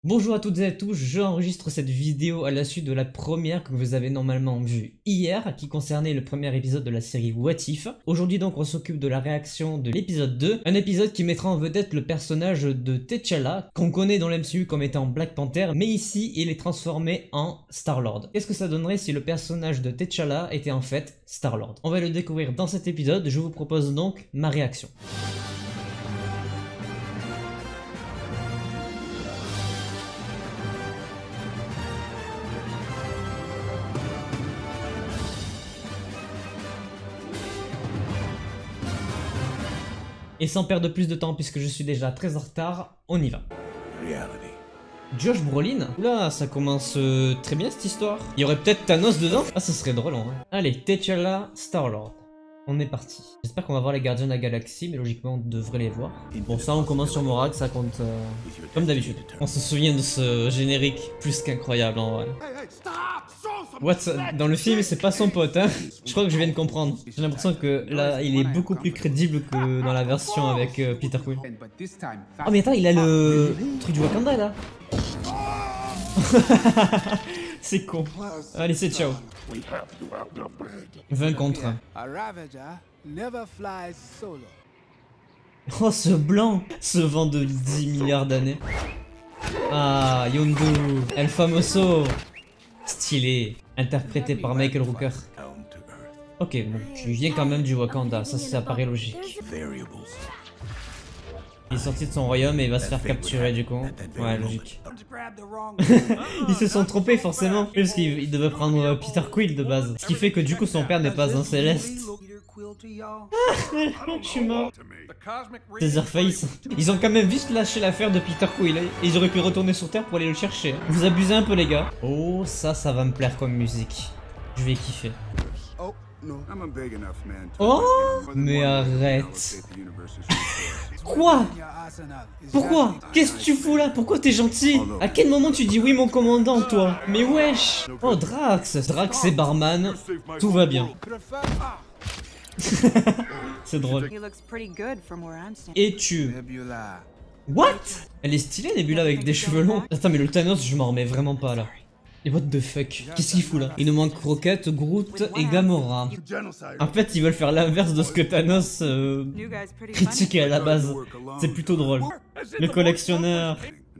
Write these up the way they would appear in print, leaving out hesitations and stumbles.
Bonjour à toutes et à tous, j'enregistre cette vidéo à la suite de la première que vous avez normalement vue hier, qui concernait le premier épisode de la série What If. Aujourd'hui donc on s'occupe de la réaction de l'épisode 2, un épisode qui mettra en vedette le personnage de T'Challa, qu'on connaît dans l'MCU comme étant Black Panther, mais ici il est transformé en Star-Lord. Qu'est-ce que ça donnerait si le personnage de T'Challa était en fait Star-Lord? On va le découvrir dans cet épisode, je vous propose donc ma réaction. Et sans perdre plus de temps puisque je suis déjà très en retard, on y va. Josh Brolin? Oula, ça commence très bien cette histoire. Il y aurait peut-être Thanos dedans? Ah, ça serait drôle en vrai. Allez, T'Challa, Star-Lord. On est parti. J'espère qu'on va voir les Gardiens de la Galaxie, mais logiquement on devrait les voir. Bon, ça on commence sur Morag, ça compte comme d'habitude. On se souvient de ce générique plus qu'incroyable en vrai. What? Dans le film, c'est pas son pote, hein. Je crois que je viens de comprendre. J'ai l'impression que là, il est beaucoup plus crédible que dans la version avec Peter Quill. Oh mais attends, il a le truc du Wakanda là. C'est con. Allez, c'est ciao. 20 contre 1. Oh, ce blanc, ce vent de 10 milliards d'années. Ah, Yondu, El Famoso. Stylé, interprété par Michael Rooker. Ok, bon, tu viens quand même du Wakanda, ça paraît logique. Il est sorti de son royaume et il va se faire capturer du coup. Ouais, logique. Ils se sont trompés forcément, parce qu'il devait prendre Peter Quill de base. Ce qui fait que du coup son père n'est pas un céleste. Je suis mort. Taserface. Ils ont quand même vite lâché l'affaire de Peter Quill et ils auraient pu retourner sur Terre pour aller le chercher. Vous abusez un peu les gars. Oh, ça va me plaire comme musique. Je vais kiffer. Oh, mais arrête. Quoi? Pourquoi? Qu'est-ce que tu fous là? Pourquoi t'es gentil? À quel moment tu dis oui mon commandant toi? Mais wesh. Oh Drax. Drax et Barman. Tout va bien. C'est drôle. Et tu... What? Elle est stylée Nebula avec des cheveux longs. Attends mais le Thanos je m'en remets vraiment pas là. Et what the fuck? Qu'est-ce qu'il fout là? Il nous manque Rocket, Groot et Gamora. En fait ils veulent faire l'inverse de ce que Thanos critiquait à la base. C'est plutôt drôle. Le collectionneur.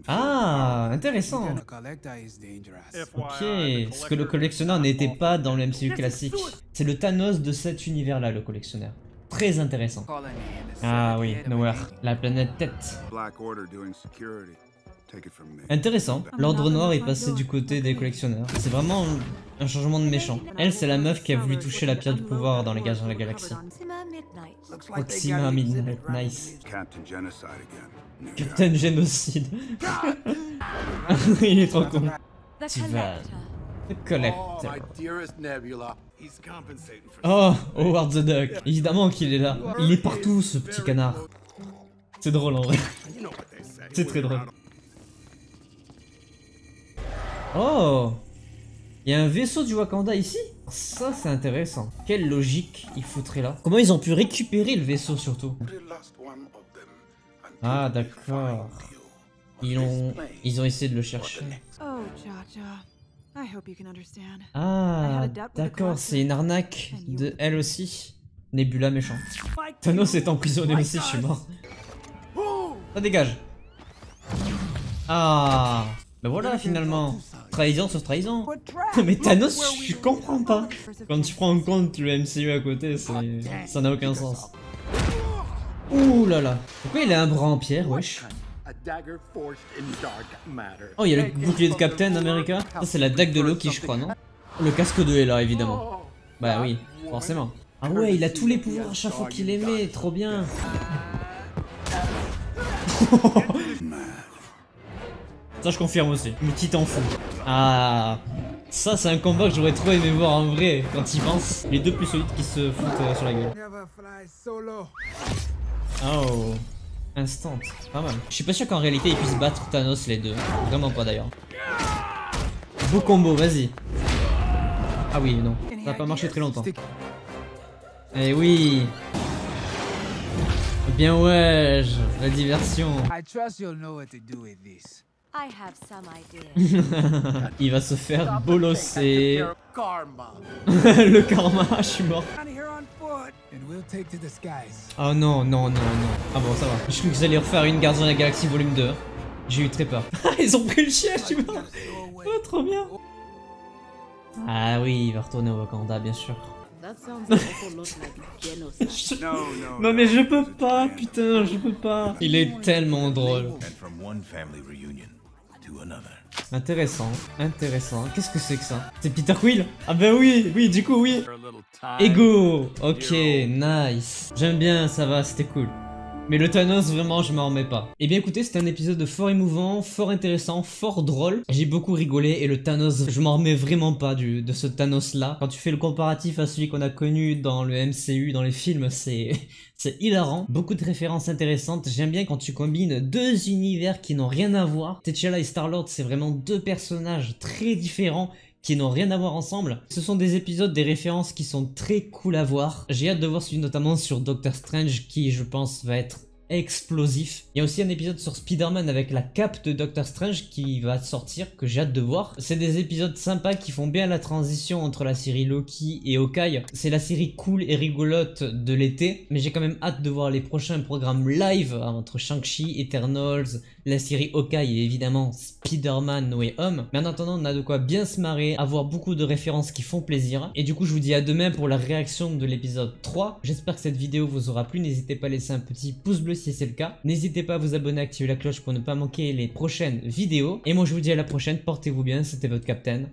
Ah, intéressant. Ok, parce que le collectionneur n'était pas dans le MCU classique. C'est le Thanos de cet univers-là, le collectionneur. Très intéressant. Ah oui, Nowhere, la planète tête. Intéressant, l'ordre noir est passé du côté des collectionneurs. C'est vraiment un changement de méchant. Elle, c'est la meuf qui a voulu toucher la pierre du pouvoir dans les Gardiens de la Galaxie. Proxima Midnight, nice. Captain Génocide. Il est trop con. Tu vas... Collector. Oh, Howard the Duck. Évidemment qu'il est là. Il est partout, ce petit canard. C'est drôle en vrai. C'est très drôle. Oh, il y a un vaisseau du Wakanda ici? Ça c'est intéressant. Quelle logique ils foutraient là? Comment ils ont pu récupérer le vaisseau surtout? Ah d'accord. Ils ont essayé de le chercher. Ah d'accord, c'est une arnaque de elle aussi. Nebula méchant. Thanos est emprisonné aussi, je suis mort. Ça dégage. Ah, ben voilà finalement. Trahison sur trahison. Mais Thanos, je comprends pas. Quand tu prends en compte le MCU à côté, ça n'a aucun sens. Ouh là là. Pourquoi il a un bras en pierre, wesh? Oh, il y a le bouclier de Captain America. Ça, c'est la dague de Loki, je crois, non? Le casque de Hela, évidemment. Bah oui, forcément. Ah ouais, il a tous les pouvoirs à chaque fois qu'il les met, trop bien. Ça, je confirme aussi. Mais qui t'en fout? Ah, ça, c'est un combat que j'aurais trop aimé voir en vrai quand il pense. Les deux plus solides qui se foutent sur la gueule. Oh. Instant, pas mal. Je suis pas sûr qu'en réalité ils puissent battre Thanos les deux. Vraiment pas d'ailleurs. Beau combo, vas-y. Ah oui, non. Ça va pas marcher très longtemps. Eh oui. Eh bien ouais, la diversion. I have some idea. Il va se faire bolosser. Le karma, je suis mort. Oh non, non, non, non. Ah bon, ça va. Je crois que vous allez refaire une Gardiens de la Galaxie volume 2. J'ai eu très peur. Ils ont pris le chien, je suis mort. Oh, trop bien. Ah oui, il va retourner au Wakanda, bien sûr. Non mais je peux pas, putain, je peux pas. Il est tellement drôle. Intéressant, intéressant. Qu'est-ce que c'est que ça? C'est Peter Quill? Ah bah oui, oui, du coup oui. Ego. Ok, nice. J'aime bien, ça va, c'était cool. Mais le Thanos, vraiment, je m'en remets pas. Et bien écoutez, c'était un épisode fort émouvant, fort intéressant, fort drôle. J'ai beaucoup rigolé et le Thanos, je m'en remets vraiment pas de ce Thanos là. Quand tu fais le comparatif à celui qu'on a connu dans le MCU, dans les films, c'est hilarant. Beaucoup de références intéressantes. J'aime bien quand tu combines deux univers qui n'ont rien à voir. T'Challa et Star-Lord, c'est vraiment deux personnages très différents qui n'ont rien à voir ensemble. Ce sont des épisodes, des références qui sont très cool à voir. J'ai hâte de voir celui notamment sur Doctor Strange qui, je pense, va être explosif. Il y a aussi un épisode sur Spider-Man avec la cape de Doctor Strange qui va sortir, que j'ai hâte de voir. C'est des épisodes sympas qui font bien la transition entre la série Loki et Hawkeye. C'est la série cool et rigolote de l'été, mais j'ai quand même hâte de voir les prochains programmes live entre Shang-Chi, Eternals, la série Hawkeye et évidemment Spider-Man No Way Home. Mais en attendant, on a de quoi bien se marrer, avoir beaucoup de références qui font plaisir. Et du coup, je vous dis à demain pour la réaction de l'épisode 3. J'espère que cette vidéo vous aura plu. N'hésitez pas à laisser un petit pouce bleu si c'est le cas. N'hésitez pas à vous abonner, à activer la cloche pour ne pas manquer les prochaines vidéos. Et moi, je vous dis à la prochaine. Portez-vous bien. C'était votre Captain.